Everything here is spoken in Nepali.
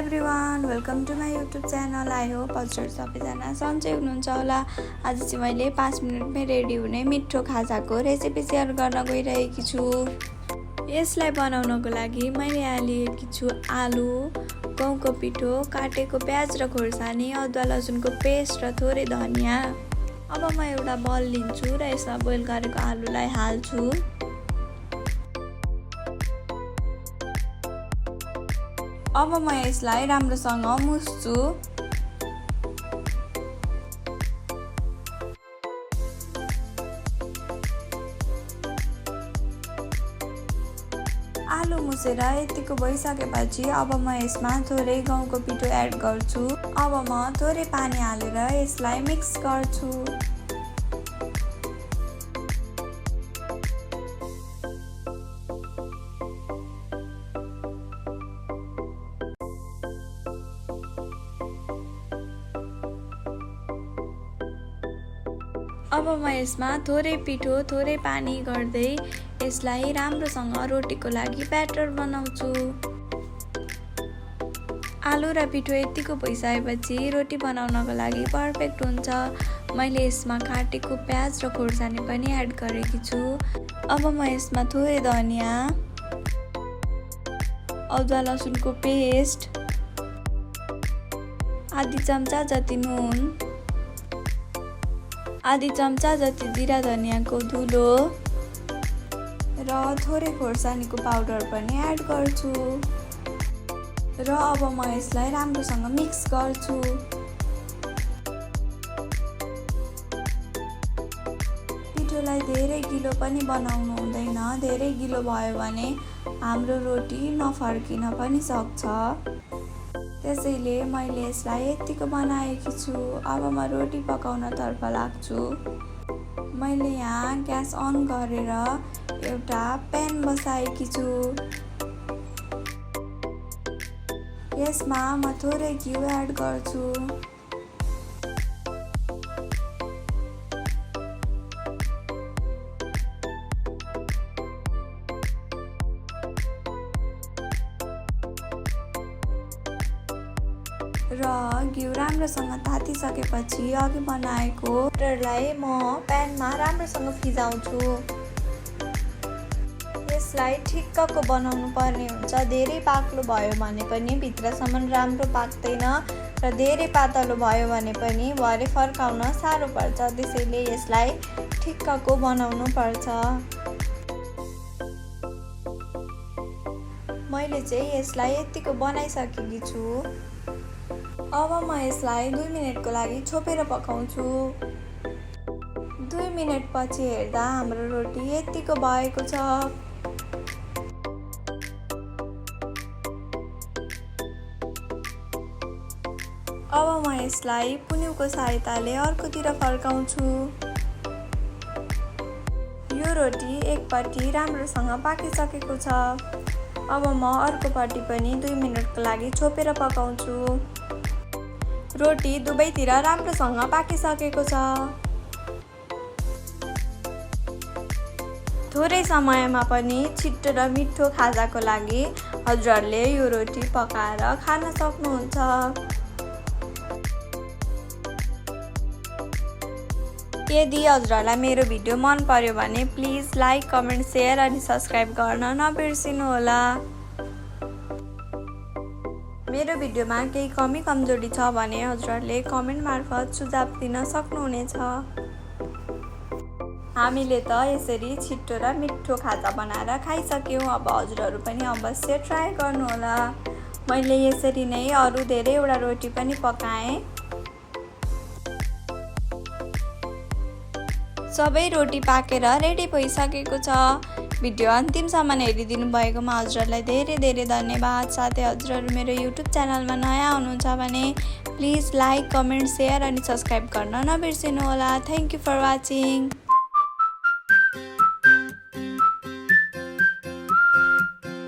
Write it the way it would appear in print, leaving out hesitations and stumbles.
Everyone, welcome to my YouTube channel. I hope हजुर सबैजना सन्चै हुनुहुन्छ होला। आज चाहिँ मैले 5 मिनटमै रेडी हुने मिठो खाजाको रेसिपी सेयर गर्न गइरहेकी छु। यसलाई बनाउनको लागि मैले यहाँ लिएकी छु आलु, गहुँको पिठो, काटेको प्याज र खोर्सानी, अदुवा लसुनको पेस्ट र थोरै धनियाँ। अब म एउटा बल लिन्छु र यसमा बोइल गरेको आलुलाई हाल्छु। अब म यसलाई राम्रोसँग मुस्छु। आलु मुसेर यतिको भइसकेपछि अब म यसमा थोरै गहुँको पिठो एड गर्छु। अब म थोरै पानी हालेर यसलाई मिक्स गर्छु। अब म यसमा थोरै पिठो थोरै पानी गर्दै यसलाई राम्रोसँग रोटीको लागि ब्याटर बनाउँछु। आलु र पिठो यतिको भइसकेपछि रोटी बनाउनको लागि पर्फेक्ट हुन्छ। मैले यसमा काटेको प्याज र खोर्सानी पनि एड गरेकी छु। अब म यसमा थोरै धनियाँ, अदुवा लसुनको पेस्ट, आधी चम्चा जति नुन, आधी चम्चा जति जिरा धनियाँको धुलो र थोरै खोर्सानीको पाउडर पनि एड गर्छु। र अब म यसलाई राम्रोसँग मिक्स गर्छु। पिठोलाई धेरै गिलो पनि बनाउनु हुँदैन। धेरै गिलो भयो भने हाम्रो रोटी नफर्किन पनि सक्छ। त्यसैले मैले यसलाई यतिको बनाएकी छु। अब म रोटी पकाउनतर्फ लाग्छु। मैले यहाँ ग्यास अन गरेर एउटा प्यान बसाएकी छु। यसमा म थोरै घिउ एड गर्छु। र घिउ राम्रोसँग तातिसकेपछि अघि बनाएको बटरलाई म प्यानमा राम्रोसँग फिजाउँछु। यसलाई ठिक्कको बनाउनु पर्ने हुन्छ। धेरै बाक्लो भयो भने पनि भित्रसम्म राम्रो पाक्दैन र धेरै पातलो भयो भने पनि भरे फर्काउन साह्रो पर्छ। त्यसैले यसलाई ठिक्कको बनाउनु पर्छ। मैले चाहिँ यसलाई यतिको बनाइसकेकी छु। अब म यसलाई 2 मिनेटको लागि छोपेर पकाउँछु। 2 मिनेट पछि हेर्दा हाम्रो रोटी यतिको भएको छ। अब म यसलाई पुनिउको सहायताले अर्कोतिर फर्काउँछु। यो रोटी एकपट्टि राम्रोसँग पाकिसकेको छ। अब म अर्कोपट्टि पनि 2 मिनेटको लागि छोपेर पकाउँछु। रोटी दुवैतिर राम्रोसँग पाकिसकेको छ। थोरै समयमा पनि छिटो र मिठो खाजाको लागि हजुरहरूले यो रोटी पकाएर खान सक्नुहुन्छ। यदि हजुरहरूलाई मेरो भिडियो मन पर्यो भने प्लिज लाइक, कमेन्ट, सेयर अनि सब्सक्राइब गर्न नबिर्सिनु होला। मेरो भिडियोमा केही कमी कमजोरी छ भने हजुरहरूले कमेन्ट मार्फत सुझाव दिन सक्नुहुनेछ। हामीले त यसरी छिटो र मिठो खाजा बनाएर खाइसक्यौँ। अब हजुरहरू पनि अवश्य ट्राई गर्नुहोला। मैले यसरी नै अरू धेरैवटा रोटी पनि पकाएँ। सबै रोटी पाकेर रेडी भइसकेको छ। भिडियो अन्तिमसम्म हेरिदिनु भएकोमा हजुरहरूलाई धेरै धेरै धन्यवाद। साथै हजुरहरू मेरो युट्युब च्यानलमा नयाँ हुनुहुन्छ भने प्लिज लाइक, कमेन्ट, सेयर अनि सब्सक्राइब गर्न नबिर्सिनु होला। Thank you for watching.